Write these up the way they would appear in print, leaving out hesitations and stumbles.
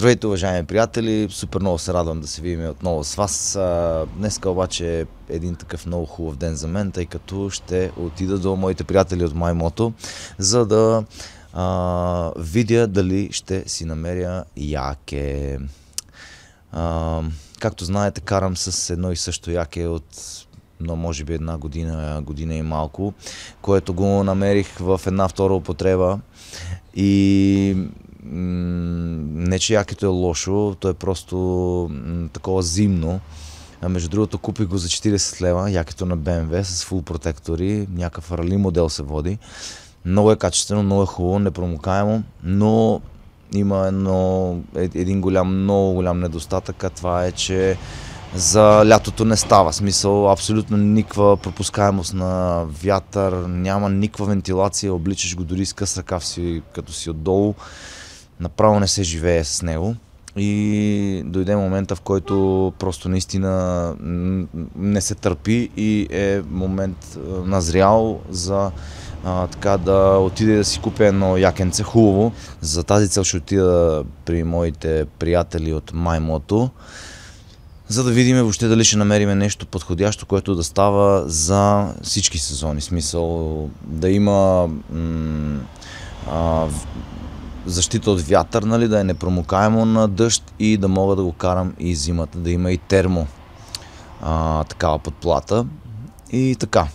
Здравейте, уважаеми приятели! Супер много се радвам да се видим отново с вас. Днеска обаче е един такъв много хубав ден за мен, тъй като ще отида до моите приятели от MyMoto, за да видя дали ще си намеря яке. Както знаете, карам с едно и също яке от може би една година и малко, което го намерих в една втора употреба и не че якето е лошо, то е просто такова зимно. Между другото купих го за 40 лева, якето на BMW с фул протектори, някакъв рали модел се води. Много е качествено, много е хубаво, непромокаемо, но има един много голям недостатък, а това е, че за лятото не става. Смисъл, абсолютно никаква пропускаемост на вятър, няма никаква вентилация, обличаш го дори с къс ръкав си, като си отдолу. Направо не се живее с него и дойде момента, в който просто наистина не се търпи и е момент назрял за така да отида да си купя едно якенце хубаво. За тази цел ще отида при моите приятели от MyMoto, за да видим въобще дали ще намерим нещо подходящо, което да става за всички сезони. Смисъл да има защита от вятър, нали, да е непромокаемо на дъжд и да мога да го карам и зимата, да има и термо такава подплата. И така.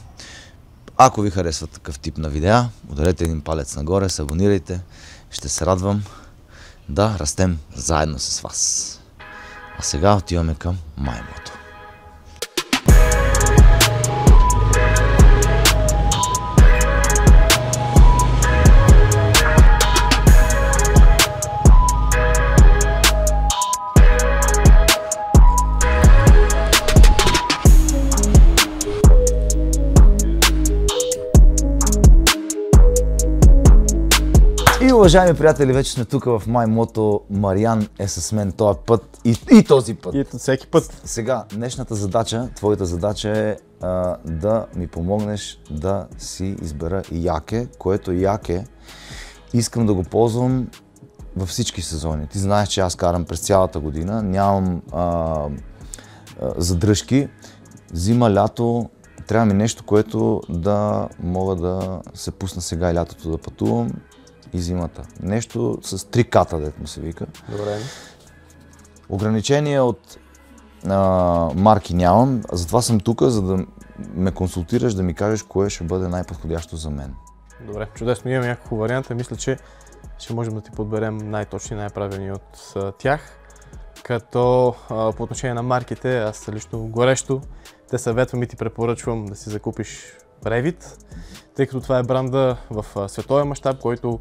Ако ви харесва такъв тип на видеа, ударете един палец нагоре, се абонирайте. Ще се радвам да растем заедно с вас. А сега отиваме към MyMoto. И, уважаеми приятели, вече сме тук в MyMoto. Мариан е с мен този път и този път. И всеки път. Сега, днешната задача, твоята задача е да ми помогнеш да си избера яке, което яке искам да го ползвам във всички сезони. Ти знаеш, че аз карам през цялата година, нямам задръжки. Зима, лято, трябва ми нещо, което да мога да се пусна сега и лятото да пътувам. И зимата. Нещо с 3 ката, дето му се вика. Добре. Ограничения от марки нямам, затова съм тук, за да ме консултираш, да ми кажеш кое ще бъде най-подходящо за мен. Добре, чудесно. Имам няколко варианта. Мисля, че ще можем да ти подберем най-точни, най-правилни от тях. Като по отношение на марките, аз лично горещо те съветвам и ти препоръчвам да си закупиш Revit, тъй като това е бранда в световен мащаб, който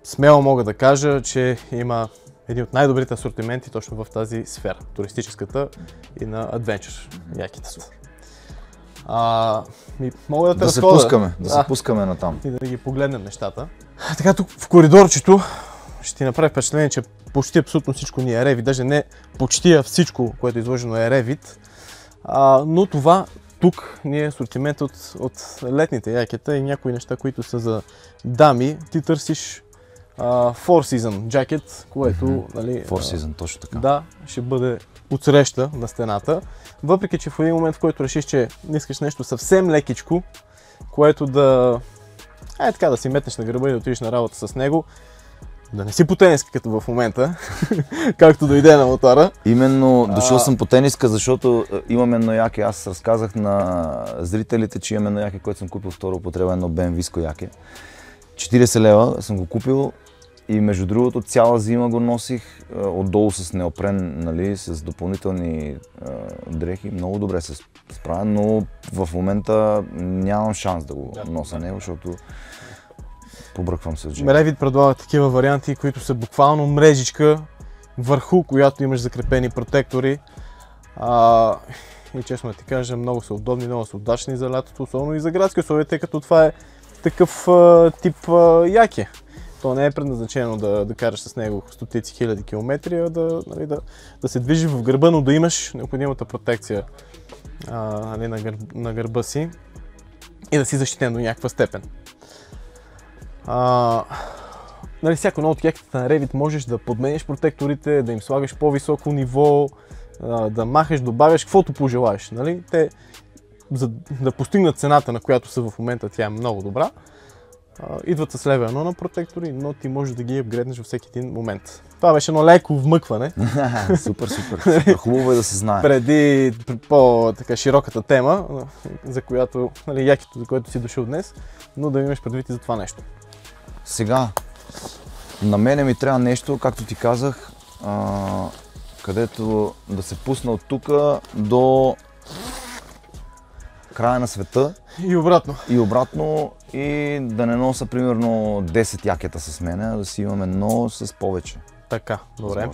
смело мога да кажа, че има един от най-добрите асортименти точно в тази сфера, туристическата и на адвенчър яките. Мога да те разходя. Да се пускаме натам. И да ги погледнем нещата. Така, тук в коридорчето ще ти направи впечатление, че почти абсолютно всичко ни е Revit, даже не почти, а всичко, което е изложено е Revit, но това тук ни е асортимент от летните якета и някои неща, които са за дами. Ти търсиш Four Season джакет, което нали, Four Season, точно така. Да, ще бъде отсреща на стената. Въпреки, че в един момент, в който решиш, че не искаш нещо съвсем лекичко, което да така да си метнеш на гърба и да отидеш на работа с него, да не си по тениска като в момента, както дойде на мотора. Именно дошъл съм по тениска, защото имам едно яке. Аз разказах на зрителите, че имам едно яке, което съм купил втора употреба, едно BMW-ско яке. 40 лева съм го купил и между другото цяла зима го носих отдолу с неопрен, нали, с допълнителни дрехи. Много добре се справя, но в момента нямам шанс да го нося него, защото побръквам се от жена. Revit предлага такива варианти, които са буквално мрежичка, върху която имаш закрепени протектори. И честно да ти кажа, много са удобни, много са удачни за лятото, особено и за градски условия, тъй като това е такъв тип яке. То не е предназначено да караш с него стотици хиляди километри, а да се движи в гърба, но да имаш необходимата протекция на гърба си и да си защитен до някаква степен. нали, всяко едно от якетата на Revit можеш да подмениш протекторите, да им слагаш по-високо ниво, да махаш, добавяш, каквото пожелаеш. Нали? Те, за да постигнат цената, на която са в момента, тя е много добра, идват с level 1 на протектори, но ти можеш да ги апгрейднеш във всеки един момент. Това беше едно леко вмъкване. Супер, супер. Хубаво е да се знае. Преди по-широката тема, за която, нали, якито, за което си дошъл днес, но да имаш предвид и за това нещо. Сега, на мене ми трябва нещо, както ти казах, където да се пусна от тук до края на света. И обратно. И да не нося примерно 10 якета с мен, а да си имам едно с повече. Така, добре.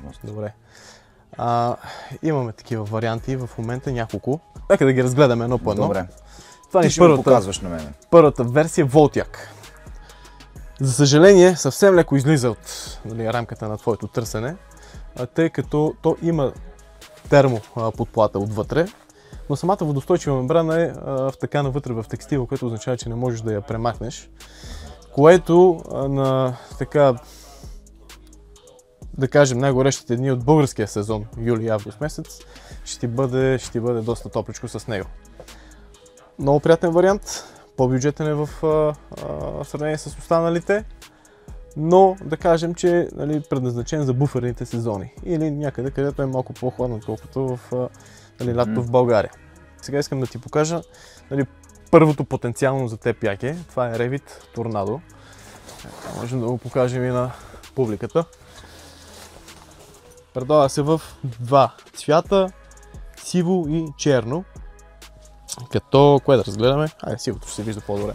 Имаме такива варианти в момента, няколко. Нека да ги разгледаме едно по едно. Добре. Това ти е ще го показваш на мен. Първата версия Voltiac. За съжаление, съвсем леко излиза от, нали, рамката на твоето търсене, тъй като то има термоподплата отвътре, но самата водостойчива мембрана е втъкана вътре в текстила, което означава, че не можеш да я премахнеш, което на така, да кажем, най-горещите дни от българския сезон, юли-август месец, ще ти бъде доста топличко с него. Много приятен вариант, по-бюджетен е в сравнение с останалите, но да кажем, че, нали, предназначен за буферните сезони или някъде, където е малко по-хладно, отколкото в, нали, лятото в България. Сега искам да ти покажа, нали, първото потенциално за теб яке. Това е Revit Tornado. Можем да го покажем и на публиката. Предлага се в два цвята, сиво и черно. Като, кое да разгледаме? Айде, сивото ще се вижда по-добре.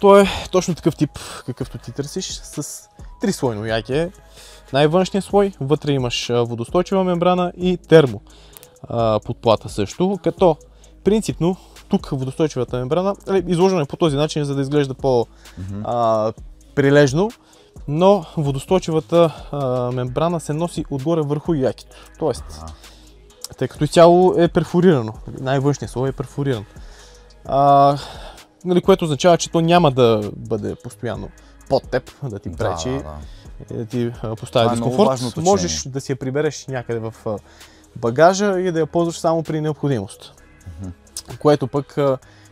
Той е точно такъв тип, какъвто ти търсиш, с трислойно яке. Най-външният слой, вътре имаш водостойчива мембрана и термо подплата също, като принципно тук водостойчивата мембрана изложена е по този начин, за да изглежда по-прилежно, но водостойчивата мембрана се носи отгоре върху якето, т.е. тъй като изцяло е перфорирано, най-външният слой е перфориран. Нали, което означава, че то няма да бъде постоянно под теб, да ти пречи, да ти поставя дискомфорт. Можеш да си я прибереш някъде в багажа и да я ползваш само при необходимост. Което пък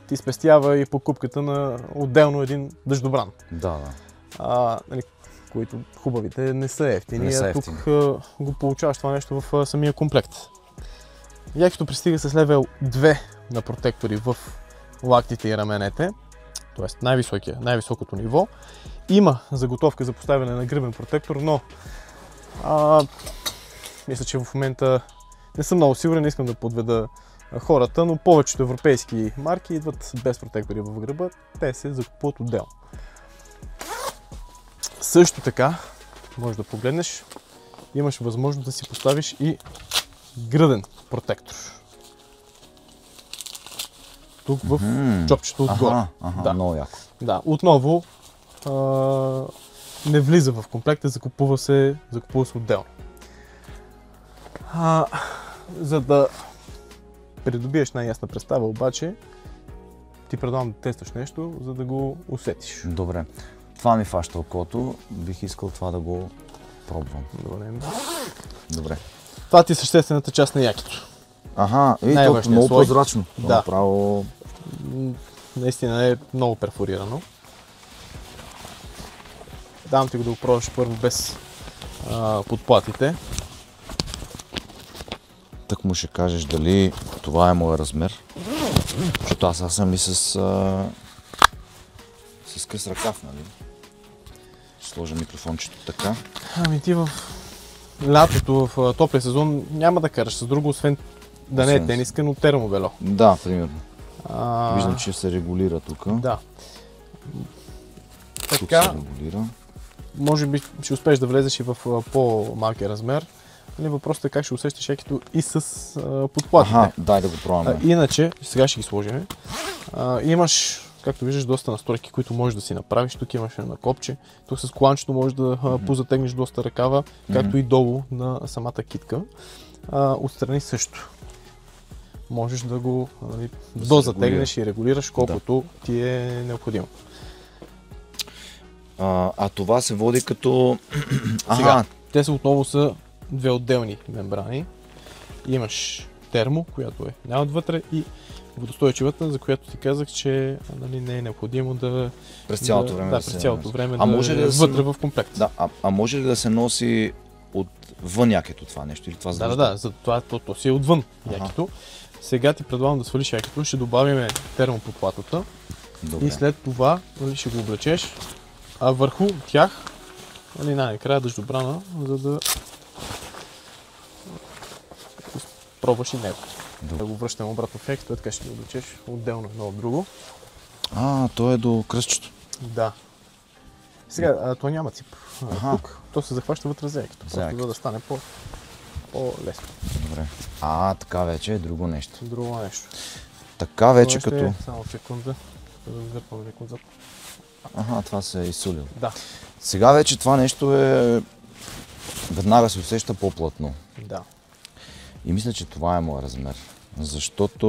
ти спестява и покупката на отделно един дъждобран. Нали, които хубавите не са ефтини, тук го получаваш това нещо в самия комплект. Якето пристига с левел 2 на протектори в лактите и раменете, т.е. най-високото ниво. Има заготовка за поставяне на гръбен протектор, но мисля, че в момента не съм много сигурен, не искам да подведа хората, но повечето европейски марки идват без протектори в гръба, те се закупуват отделно. Също така, можеш да погледнеш, имаш възможност да си поставиш и гръден протектор. Тук в чопчето отгоре. Много яко. Да, отново не влиза в комплекта, закупува се отделно. За да придобиеш най-ясна представа обаче, ти предлагам да тестваш нещо, за да го усетиш. Добре. Това ми фаща окото, бих искал това да го пробвам. Добре. Това ти е съществената част на якето. И то много прозрачно. Да. Направо... Наистина е много перфорирано. Давам ти го да го пробваш първо без подплатите. Так му ще кажеш дали това е моят размер. Защото аз съм и с къс ръкав, нали? Ще сложа микрофончето така. Ти в лятото, в топлия сезон няма да караш с друго, освен да не е тениска, но термобело. Да, примерно. Виждам, че се регулира тук. Да. Тук се регулира. Може би ще успееш да влезеш и в по-малкия размер. Въпросът е как ще усещаш якето и с подплатите. Дай да го пробваме. Иначе, сега ще ги сложим. Имаш, както виждаш, доста настройки, които можеш да си направиш. Тук имаш на копче. Тук с коланчето можеш да позатегнеш доста ръкава, както и долу на самата китка. Отстрани също. Можеш да го дозатегнеш и регулираш колкото ти е необходимо. А това се води като... Сега, те са отново са две отделни мембрани. Имаш термо, която е най-отвътре, и водостойчивата, за която ти казах, че нали, не е необходимо да... През цялото време през цялото време може ли вътре в комплект. Да, а може ли да се носи отвън якето това нещо? Или това Да, за това то си е отвън якето. Сега ти предлагам да свалиш якето, ще добавим термоподплатата. Добре. И след това нали, ще го облечеш, а върху тях нали, най-накрая дъждобрана, за да пробваш и него. Да го връщаме обратно в якето, така ще го облечеш отделно едно от друго. То е до кръстчето. Да. Сега, то няма цип. Тук то се захваща вътре за якето, просто за да стане по-лесно. Добре. Така вече е друго нещо. Друго нещо. Така вече като... Само секунда, да върпам леко отзад. Това се е изсулил. Да. Сега вече това нещо е... Веднага се усеща по-плътно. Да. И мисля, че това е моят размер. Защото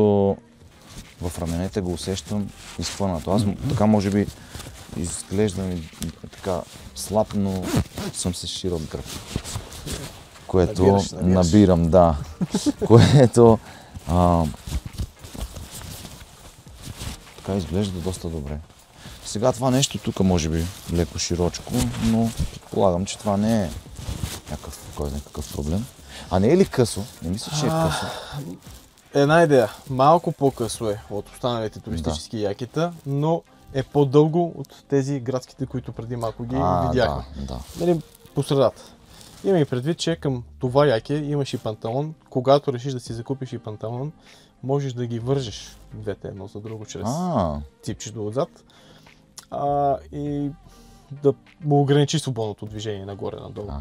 в раменете го усещам изхванато. Аз така може би изглеждам и така слаб, но съм с широк гръб. Което набирам, да. Което така изглежда доста добре. Сега това нещо тук може би леко широчко, но предполагам, че това не е някакъв проблем. А не е ли късо? Не мисля, че е късо. Една идея. Малко по-късо е от останалите туристически якета, но е по-дълго от тези градските, които преди малко ги видяхме. Нали, по средата. Имай предвид, че към това яке имаш и панталон. Когато решиш да си закупиш и панталон, можеш да ги вържеш двете едно за друго чрез ципчето отзад. И да му ограничи свободното движение нагоре-надолу.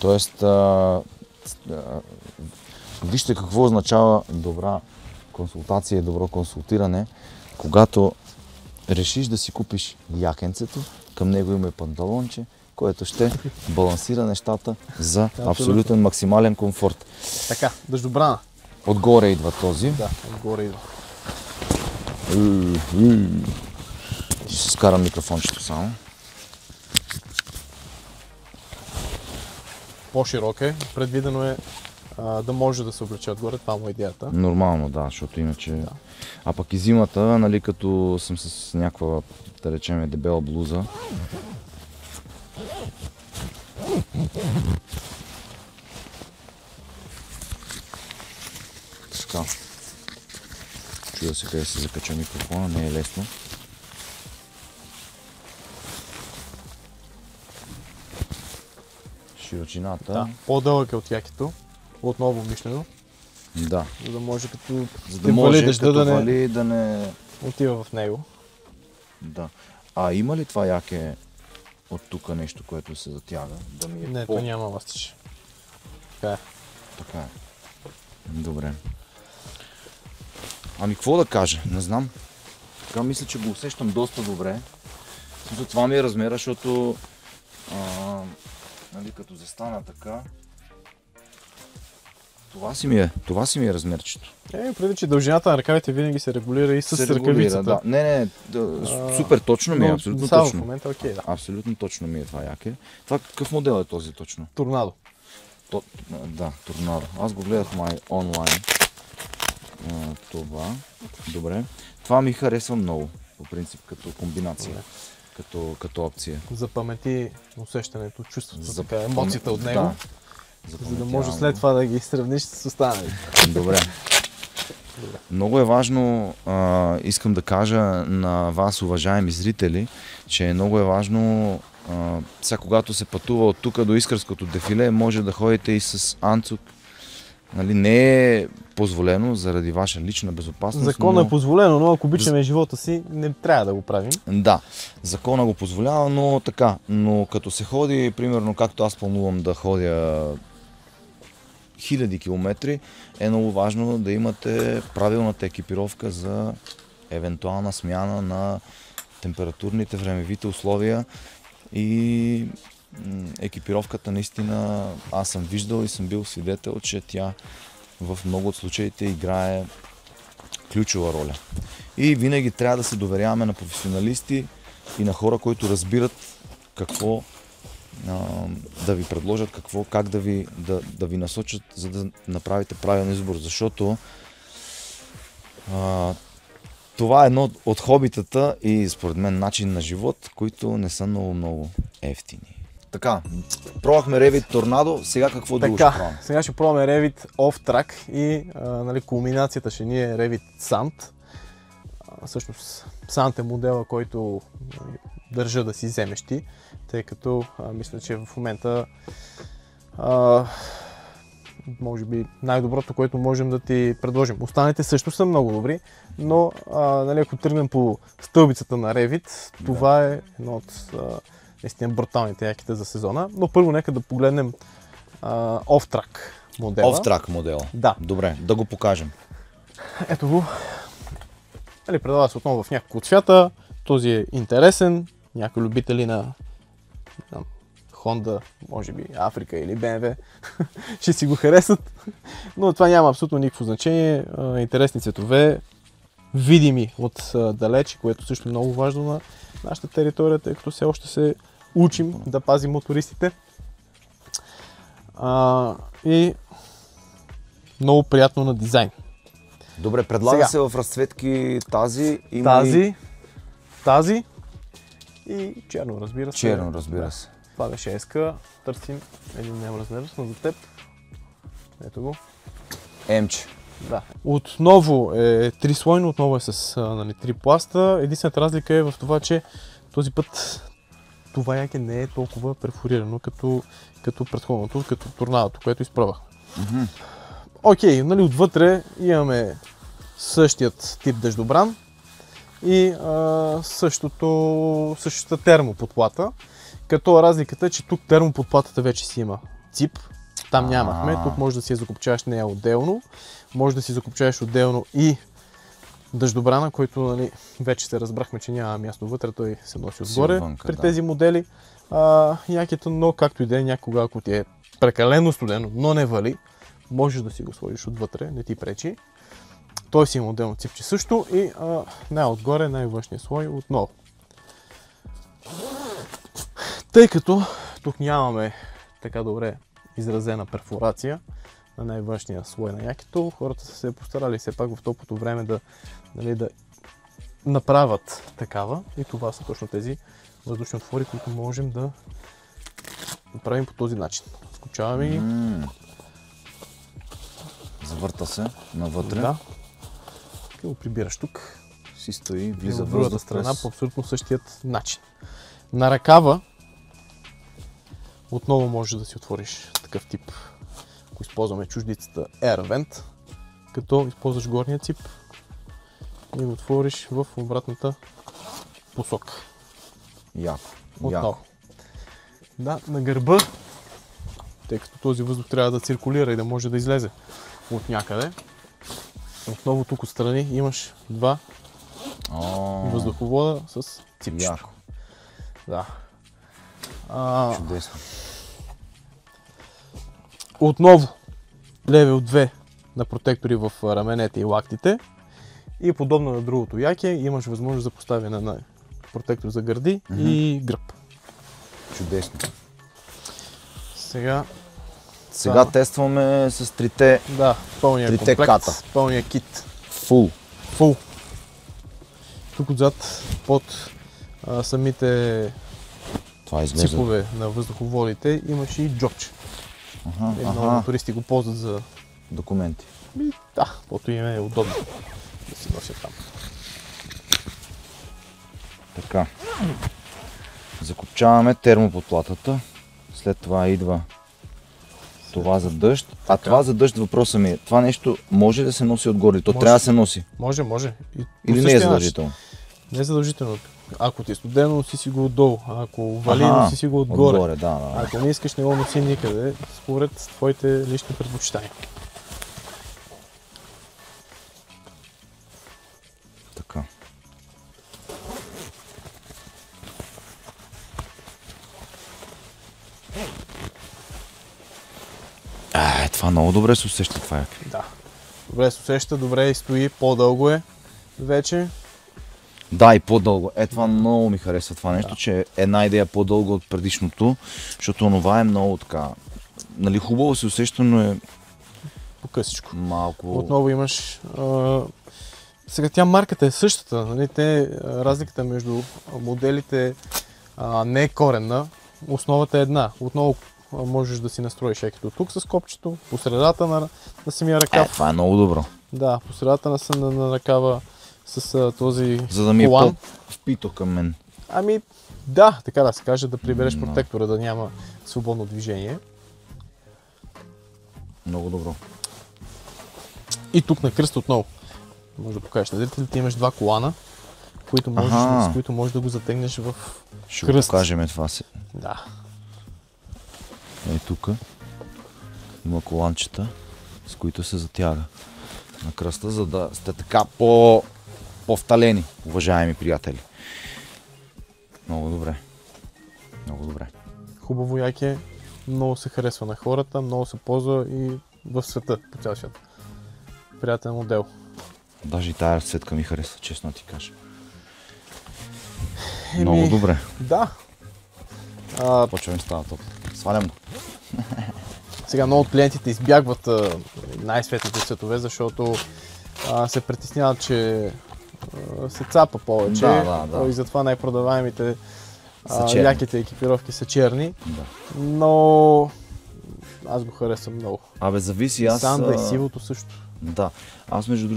Тоест, вижте какво означава добра консултация и добро консултиране, когато решиш да си купиш якенцето, към него има и панталонче, което ще балансира нещата за абсолютен максимален комфорт. Така, дъждобрана. Отгоре идва този. Да, отгоре идва. Ще си скарам микрофончето само. По-широк е. Предвидено е да може да се облече отгоре. Това му е идеята. Нормално, да, защото иначе... Да. А пък и зимата, нали, като съм с някаква, да речем, дебела блуза. Така. Чуя се къде се закача микрофона, не е лесно. Широчината. Да, по-дълъг е от якето. Отново мишлено. Да. За да може като вали да не отива в него. Да. Има ли това яке от тук нещо, което се затяга? Да ми е не, то няма ластиче. Така е. Така е. Добре. Какво да кажа? Не знам. Така мисля, че го усещам доста добре. Това ми е размера, защото нали, като застана така, това си ми е размерчето. Преди, че дължината на ръкавите винаги се регулира и с ръкавицата. Да. Не, супер точно ми е, абсолютно точно. В момента окей, да. Абсолютно точно ми е това яке. Това какъв модел е този точно? Торнадо. Да, Торнадо. Аз го гледах онлайн. Това. Добре. Това ми харесва много, по принцип, като комбинация. Като опция. Запамети усещането, чувството, емоцията от него. Да, за да може след това да ги сравниш с останалите. Добре. Много е важно, искам да кажа на вас, уважаеми зрители, че много е важно, сега когато се пътува от тук до Искърското дефиле, може да ходите и с анцук. Нали, не е позволено заради ваша лична безопасност. Законът е позволено, но ако обичаме живота си, не трябва да го правим. Да, законът го позволява, но така. Но като се ходи, примерно както аз планувам да ходя хиляди километри, е много важно да имате правилната екипировка за евентуална смяна на температурните, времевите условия и екипировката наистина, аз съм виждал и съм бил свидетел, че тя в много от случаите играе ключова роля. И винаги трябва да се доверяваме на професионалисти, и на хора, които разбират какво да ви предложат, как да ви насочат, за да направите правилен избор. Защото това е едно от хобитата и според мен начин на живот, които не са много евтини. Така, пробвахме Revit Tornado, сега какво друго ще пробваме? Сега ще пробваме Revit Off-Track и нали, кулминацията ще ни е Revit Sand. Всъщност Sand е модела, който държа да си вземеш ти, тъй като мисля, че в момента може би най-доброто, което можем да ти предложим. Останалите също са много добри, но нали, ако тръгнем по стълбицата на Revit, това е едно от наистина бруталните яките за сезона. Но първо нека да погледнем Off-Track модела. Off-Track модела? Да. Добре, да го покажем. Ето го. Нали, предава се отново в няколко цвята. Този е интересен. Някои любители на Honda, може би Африка или BMW ще си го харесат. Но това няма абсолютно никакво значение. Интересни цветове, видими от далеч, което също е много важно на нашата територия, тъй като все още се учим да пазим мотористите. И много приятно на дизайн. Добре, предлага се в разцветки тази, тази и черно, разбира се. Черно, разбира се. Това беше еска. Търсим един голям размер за теб. Ето го. Емче. Да. Отново е трислойно, отново е с нали, 3 пласта. Единствената разлика е в това, че този път това яке не е толкова перфорирано като предходното, като торнадото, което изпробвах. Окей, нали, отвътре имаме същият тип дъждобран и същата термоподплата. Като разликата е, че тук термоподплатата вече си има цип. Там нямахме. Тук може да си я закопчаваш нея отделно. Може да си закопчаваш отделно и дъждобрана, който нали, вече се разбрахме, че няма място вътре. Той се носи отгоре при тези модели. Якето, но както и да е, някога, ако ти е прекалено студено, но не вали, можеш да си го сложиш отвътре, не ти пречи. Той си има отделно ципче също и най-отгоре, най-външния слой отново. Тъй като тук нямаме така добре изразена перфорация на най-външния слой на якето, хората са се постарали все пак в топлото време да направят такава и това са точно тези въздушни отвори, които можем да направим по този начин. Скочаваме ги. Завърта се навътре. Да. И го прибираш тук. Си стои, влиза в другата страна по абсолютно същият начин. На ръкава отново можеш да си отвориш такъв тип, ако използваме чуждицата Air Vent, като използваш горния цип и го отвориш в обратната посока. Яко. Отново. Да, на гърба, тъй като този въздух трябва да циркулира и да може да излезе от някъде. Отново тук отстрани имаш два въздуховода с ципчето. Яко. Да. Чудесно. Отново левел 2 на протектори в раменете и лактите. И подобно на другото яке, имаш възможност за поставяне на протектор за гърди и гръб. Чудесно. Сега тестваме с трите пълния комплект, ката. пълния кит. Фул. Тук отзад под самите ципове на въздуховодите имаш и джобче. Много мотористи го ползват за документи. Да, защото им е удобно да си носят там. Така. Закопчаваме термоподплатата. След това идва това за дъжд. Това за дъжд въпросът ми е. Това нещо може да се носи отгоре? То трябва да се носи? Може. Или не е задължително? Не е задължително. Ако ти е студено, носи си го отдолу. Ако вали, носи си го отгоре. Ако не искаш, не го носи никъде, според твоите лични предпочитания. Така. Това много добре се усеща това яке. Да. Добре се усеща, добре и стои, по-дълго е вече. Да, и по-дълго. Това много ми харесва това нещо, че една идея по-дълго от предишното, защото онова е много така. Нали, хубаво се усеща, но е по-късичко. Малко. Отново имаш... Сега тя марката е същата, нали? Разликата между моделите не е коренна, основата е една. Отново можеш да си настроиш якито тук с копчето, по средата на самия ръкав. Това е много добро. Да, по средата на ръкава с този За да ми колан. е по-впито към мен. Ами да, така да се каже, да прибереш протектора, да няма свободно движение. Много добро. И тук на кръст отново. Може да покажеш на зрителите, имаш два колана, с които можеш да го затегнеш в Ще кръст. го покажем това си. Да. Тук има коланчета, с които се затяга на кръста, за да сте така по-вталени, уважаеми приятели. Много добре. Много добре. Хубаво яке, много се харесва на хората, много се ползва и в света, по цял свят. Приятен модел. Даже и тая сетка ми харесва, честно ти кажа. Много добре. Да. Почваме става топ. Свалям го. Сега много от клиентите избягват най-светлите цветове, защото се притесняват, че се цапа повече. Да. И затова най-продаваемите яките екипировки са черни. Да. Но аз го харесвам много. Зависи. Аз... Санда и сивото също. Да. Аз между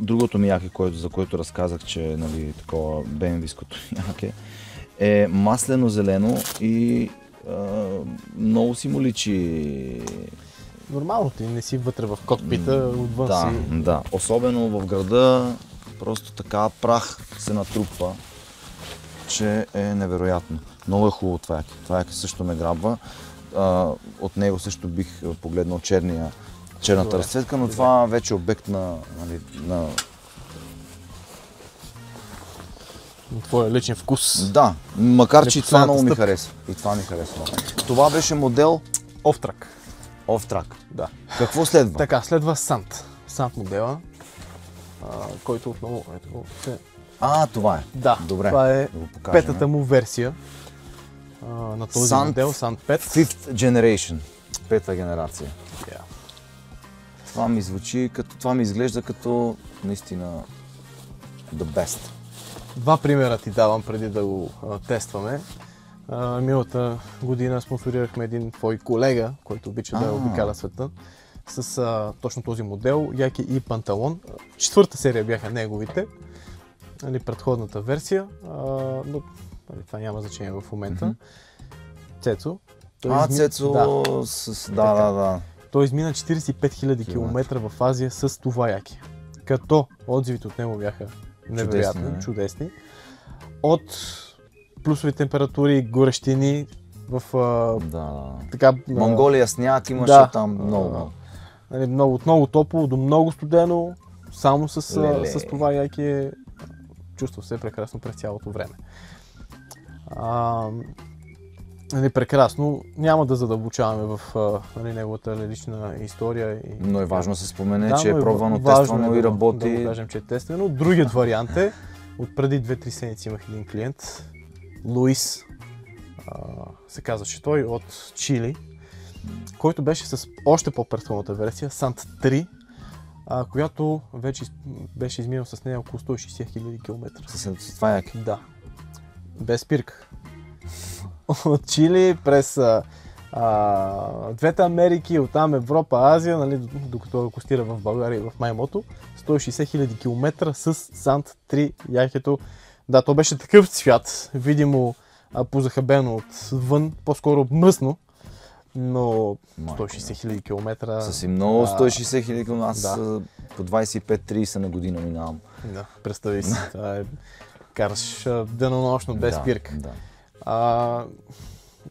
другото ми яке, за което разказах, че нали, такова БМВ-ското яке, е маслено-зелено и много си му личи. Нормално ти не си вътре в кокпита, отвън си. Да, особено в града, просто така прах се натрупва, че е невероятно. Много е хубаво това яке. Това яке също ме грабва. От него също бих погледнал черната разцветка, но това вече е обект на твоя личен вкус. Да, макар че и това много ми харесва. И това ми харесва. Това беше модел Off-Track. Off-Track. Да. Какво следва? Така, следва Sand. Sand модела, който отново... Това е. Да, добре. Това е да петата му версия на този модел, Sand 5. Fifth Generation. Пета генерация. Yeah. Това ми звучи това ми изглежда като наистина the best. Два примера ти давам преди да го тестваме. Миналата година спонсорирахме един твой колега, който обича да обикаля света, с точно този модел, яки и панталон. Четвърта серия бяха неговите, предходната версия, но това няма значение в момента. Цецо. Цецо, да. Той измина 45 000 км в Азия с това яки. Като отзивите от него бяха невероятни, чудесни. От плюсови температури, горещини в Монголия сняг имаше там много. От много топло до много студено, само с това яки чувства се прекрасно през цялото време. Прекрасно. Няма да задълбочаваме в неговата лична история. Но е важно да се спомене, че е пробвано, тествано и работи. Да го кажем, че е тествано. Другият вариант е, от преди 2-3 седмици имах един клиент, Луис, се казваше той, от Чили, който беше с още по-предходната версия, Sand 3, която вече беше изминал с нея около 160 000 км. С това яки? Да. Без спирка. От Чили през двете Америки, оттам Европа, Азия, докато костира в България и в Маймото, 160 000 км с Sand 3 якето. Да, то беше такъв цвят, видимо позахабено отвън, по-скоро мръсно, но 160 000 км. С и много 160 000 км, аз по 25-30 на година минавам. Да, представи си, това е, караш денонощно без спирка.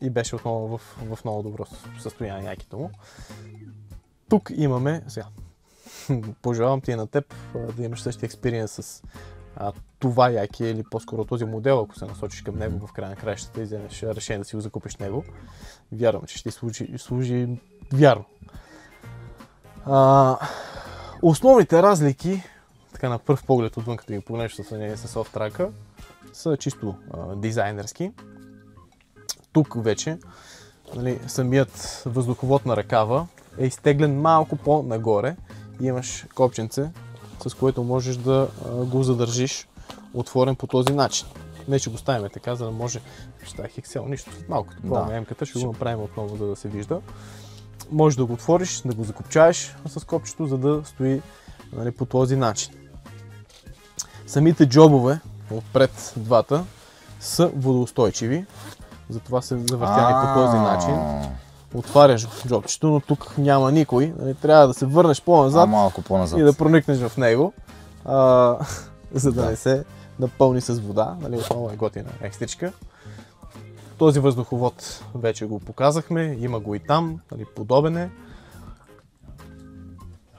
И беше отново в много добро състояние якито му. Тук имаме, сега, пожелавам ти и на теб да имаш същия експириенс с това яки или по-скоро този модел, ако се насочиш към него в края на краищата и вземеш решение да си го закупиш него. Вярвам, че ще служи вярно. Основните разлики така на пръв поглед отвън, като ги погледнеш в сравнение с офтрака, са чисто дизайнерски. Тук вече нали, самият въздуховод на ръкава е изтеглен малко по-нагоре и имаш копченце, с което можеш да го задържиш отворен по този начин. Не, че го ставим така, за да може... Ще е хексел, нищо. Малко като пробваме емката, ще го направим отново, за да се вижда. Може да го отвориш, да го закопчаеш с копчето, за да стои нали, по този начин. Самите джобове, отпред двата, са водоустойчиви. Затова се завъртяни по този начин. Отваряш джобчето, но тук няма никой. Нали, трябва да се върнеш по-назад, малко по-назад и да проникнеш в него, за да не се напълни с вода. Нали, отново е готина екстричка. Този въздуховод вече го показахме, има го и там, нали, подобен е.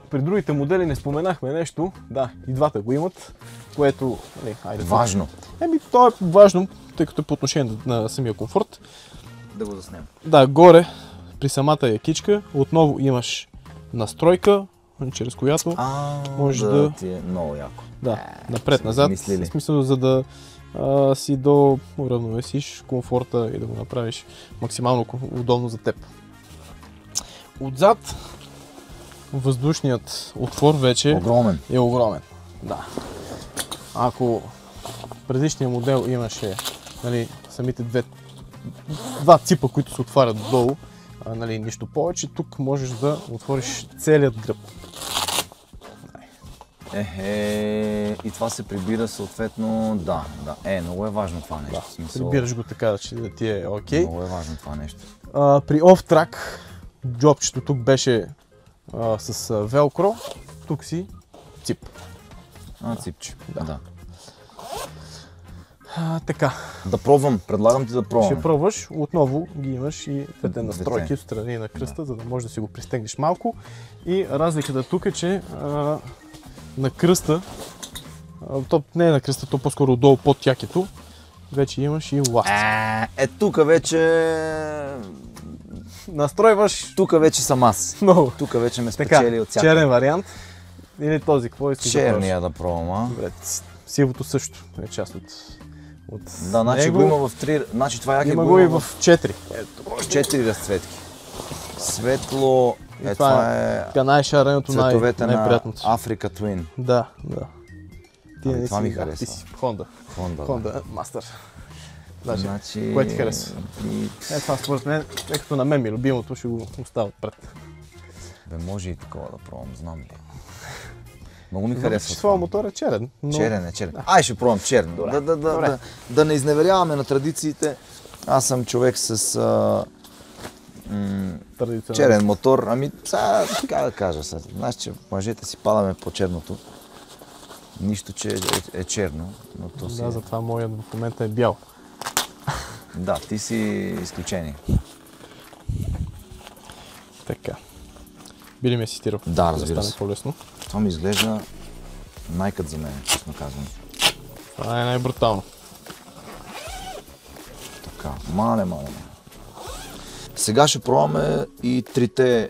При другите модели не споменахме нещо, да, и двата го имат, което... Нали, айде, важно. То е важно, тъй като е по отношение на самия комфорт. Да го заснем. Да, горе при самата якичка отново имаш настройка, чрез която можеш да... Ти е много яко. Да, напред-назад, в смисъл за да си да уравновесиш комфорта и да го направиш максимално удобно за теб. Отзад въздушният отвор вече е огромен. Да. Ако предишния модел имаше нали, самите два ципа, които се отварят долу, нали, нищо повече, тук можеш да отвориш целият гръб. И това се прибира съответно, да. Много е важно това нещо. Да, прибираш го така, че да ти е окей. Много е важно това нещо. При off-track, джобчето тук беше с велкро, тук си цип. Ципче, да. Така. Да пробвам, предлагам ти да пробвам. Ще пробваш, отново ги имаш и двете настройки отстрани на кръста, за да можеш да си го пристегнеш малко. И разликата тук е, че на кръста, то не е на кръста, то по-скоро отдолу под тякето, вече имаш и ласти. Тук вече... Настройваш... Тук вече съм аз. Много. Тук вече ме спечели от всяка. Черен вариант. Или този, какво искаш да пробваш? Черния да пробвам, Добре, сивото също е част от да, значи него. го има в 3... Значи това има го и в 4. 4 разцветки. Светло... това е... Така най-шареното, най-приятното. Африка Twin. Да. Това ми харесва. Ти си Honda Master. Значи... Кое ти харесва? Това според мен, тъй като на мен ми е любимото, ще го оставя отпред. Може и такова да пробвам, знам ли. Много ми харесва. Своя мотор е черен. Но... Черен. Ай, ще пробвам черен. Да не изневеряваме на традициите. Аз съм човек с черен мотор. Сега, така да кажа сега. Знаеш, че мъжете си падаме по черното. Нищо, че е черно. Но то си затова моят в момента е бял. Да, ти си изключение. Така. Би ли ме асистирал? Да, разбира се. По-лесно. Това ми изглежда най-кът за мен, честно казвам. Това е най-брутално. Така, мале. Сега ще пробваме и трите...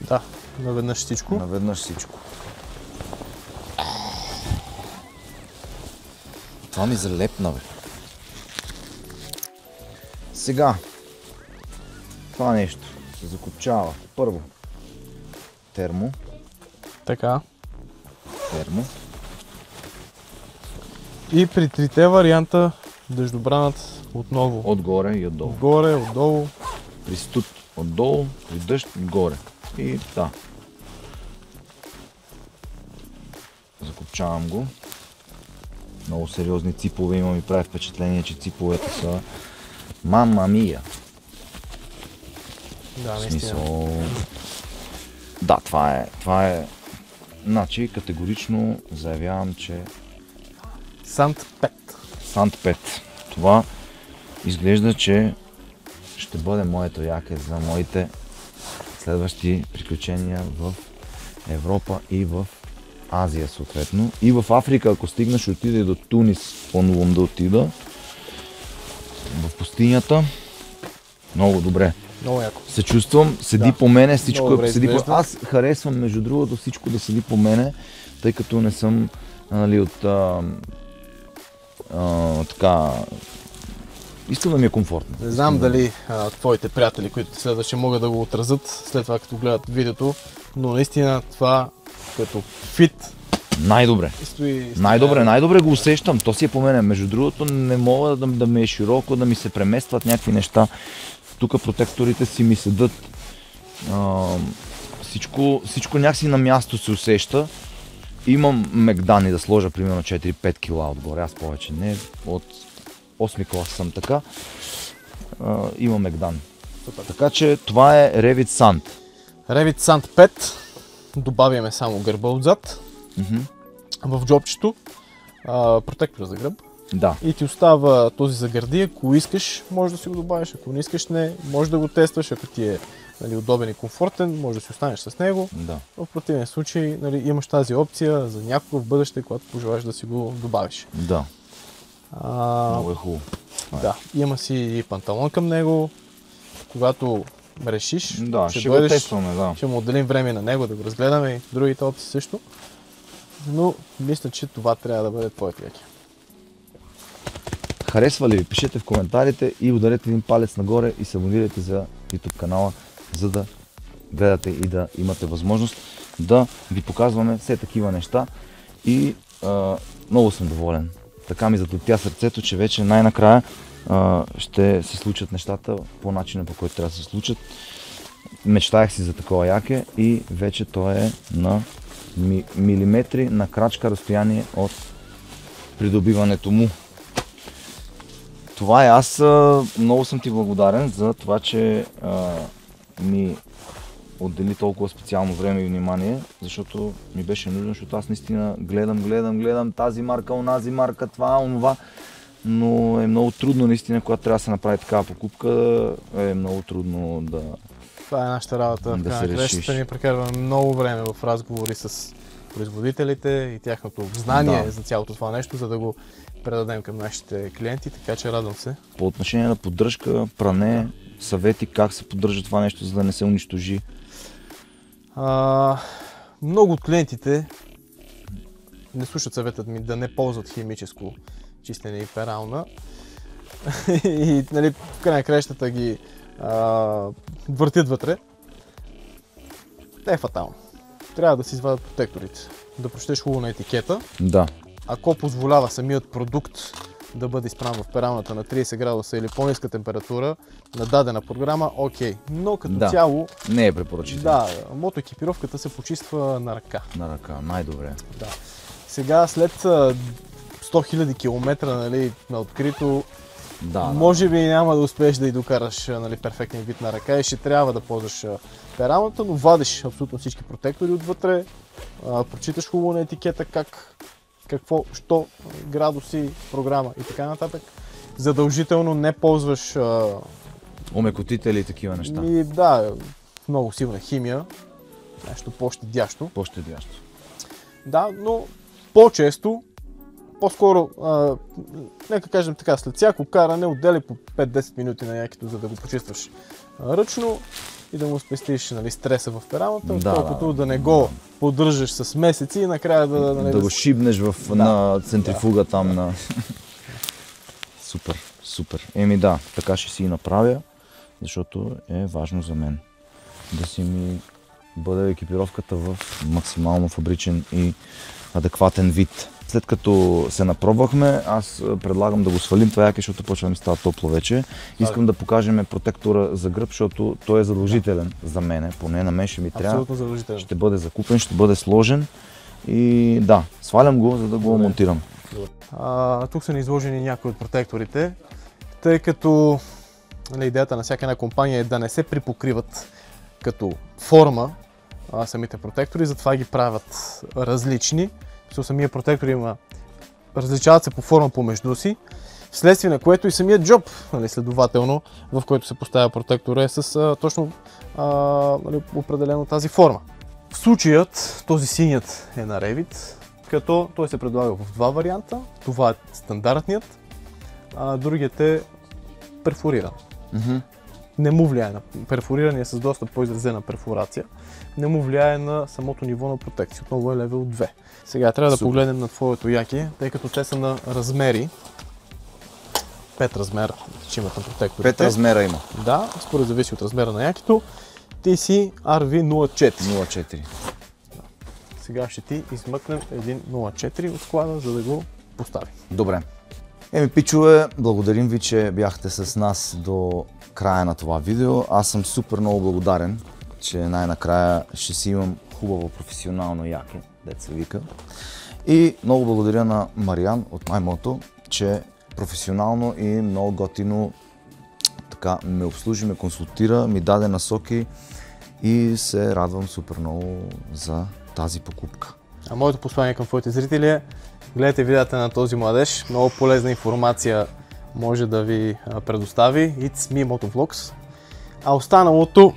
Да, наведнъж всичко. Това ми залепна, бе. Сега, това нещо се закопчава. Първо, термо. Така. Термо. И при трите варианта дъждобранът отново. Отгоре и отдолу. Отгоре, отдолу. При студ отдолу, при дъжд отгоре. И да. Закопчавам го. Много сериозни ципове имам и прави впечатление, че циповете са мама мия. Да, наистина. Да, това е... Значи, категорично заявявам, че... Sand 5. Това изглежда, че ще бъде моето яке за моите следващи приключения в Европа и в Азия съответно. И в Африка, ако стигна, ще отида и до Тунис, планувам да отида. В пустинята. Много добре. Много яко. Се чувствам, седи по мене, всичко седи по... Аз харесвам, между другото, всичко да седи по мене, тъй като не съм нали, от така... Искам да ми е комфортно. Не знам дали твоите приятели, които те следват, ще могат да го отразят след това, като гледат видеото, но наистина това като фит Най-добре. стои... Най-добре го усещам. То си е по мене. Между другото, не мога да ми е широко, да ми се преместват някакви неща. Тук протекторите си ми седат. Всичко някакси на място се усеща. Имам мегдани да сложа примерно 4-5 кила отгоре. Аз повече не. От 8 клас съм така. Имам мегдан. Така че това е Revit Sand. Revit Sand 5. Добавяме само гърба отзад. В джобчето. Протектора за гръб. Да. И ти остава този за гърди. Ако искаш, може да си го добавиш. Ако не искаш, не. Може да го тестваш. Ако ти е, нали, удобен и комфортен, може да си останеш с него. Да. В противен случай, нали, имаш тази опция за някога в бъдеще, когато пожелаеш да си го добавиш. Да. Много е хубаво. Да. Има си и панталон към него. Когато решиш, Да, ще го тестваме, да. Ще му отделим време на него да го разгледаме и другите опции също. Но мисля, че това трябва да бъде твоето яки. Харесва ли ви? Пишете в коментарите и ударете един палец нагоре и се абонирайте за YouTube канала, за да гледате и да имате възможност да ви показваме все такива неща. И много съм доволен. Така ми затопя сърцето, че вече най-накрая ще се случат нещата по начина, по който трябва да се случат. Мечтаях си за такова яке и вече то е на милиметри на крачка разстояние от придобиването му. Това е. Аз много съм ти благодарен за това, че ми отдели толкова специално време и внимание, защото ми беше нужно, защото аз наистина гледам тази марка, онази марка, това, онова, но е много трудно наистина, когато трябва да се направи такава покупка, е много трудно да... Това е нашата работа. В крайна кращата ние прекарваме много време в разговори с производителите и тяхното знание за цялото това нещо, за да го предадем към нашите клиенти, така че радвам се. По отношение на поддръжка, пране, съвети как се поддържа това нещо, за да не се унищожи? Много от клиентите не слушат съветът ми да не ползват химическо чистене и перална и, нали, в край на краищата ги въртят вътре. Те е фатално. Трябва да си извадят протекторите, да прочетеш хубаво на етикета. Да. Ако позволява самият продукт да бъде изправен в пералната на 30 градуса или по-ниска температура на дадена програма, окей. Но като цяло... Не е препоръчително. Да, мотоекипировката се почиства на ръка. На ръка, най-добре. Да. Сега след 100 000 км, нали, на открито, може би няма да успееш да й докараш, нали, перфектен вид на ръка и ще трябва да ползваш пералната, но вадиш абсолютно всички протектори отвътре, прочиташ хубаво на етикета какво, що, градуси, програма и така нататък. Задължително не ползваш... омекотители и такива неща. Да, много силна химия, нещо по-щадящо. По-щадящо. Да, но по-често, по-скоро, нека кажем така, след всяко каране отдели по 5-10 минути на якито, за да го почистваш ръчно и да му спестиш, нали, стреса в пералната, отколкото да не го поддържаш с месеци и накрая да го шибнеш на центрифуга там на... Супер. Да, така ще си и направя, защото е важно за мен да си ми бъде екипировката в максимално фабричен и адекватен вид. След като се напробвахме, аз предлагам да го свалим това яке, защото почва да ми става топло вече. Искам да покажем протектора за гръб, защото той е задължителен за мен, поне на мен ще ми трябва. Абсолютно задължителен. Ще бъде закупен, ще бъде сложен и да, свалям го, за да го монтирам. Тук са ни изложени някои от протекторите, тъй като, нали, идеята на всяка една компания е да не се припокриват като форма самите протектори, затова ги правят различни. Самия протектор различават се по форма помежду си, вследствие на което и самият джоб, нали, следователно, в който се поставя протектора, е с точно нали, определено тази форма. В случаят този синият е на Revit, като той се предлага в два варианта. Това е стандартният, а другият е перфориран. не му влияе на перфориране с доста по-изразена перфорация, не му влияе на самото ниво на протекция. Отново е левел 2. Сега трябва да погледнем на твоето яки, тъй като те са на размери. 5 размера ще имат на протекторите. 5 размера има. Да, според зависи от размера на якито. Ти си RV04. 0,4. Сега ще ти измъкнем един 0,4 от склада, за да го поставим. Добре. Пичове, благодарим ви, че бяхте с нас до края на това видео. Аз съм супер много благодарен, че най-накрая ще си имам хубаво професионално яке, дето се вика. И много благодаря на Мариан от MyMoto, че професионално и много готино така ме обслужи, ме консултира, ми даде насоки и се радвам супер много за тази покупка. А моето послание към твоите зрители е: гледайте видеята на този младеж, много полезна информация може да ви предостави. It's me Motovlogs. А останалото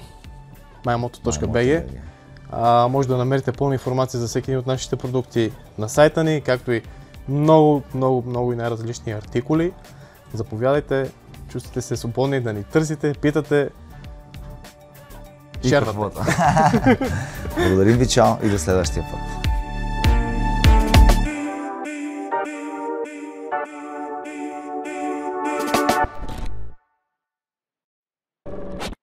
mymoto.bg. Може да намерите пълна информация за всеки един от нашите продукти на сайта ни, както и много и най-различни артикули. Заповядайте, чувствате се свободни да ни търсите, питате, шервате. Благодарим ви, чао и до следващия път.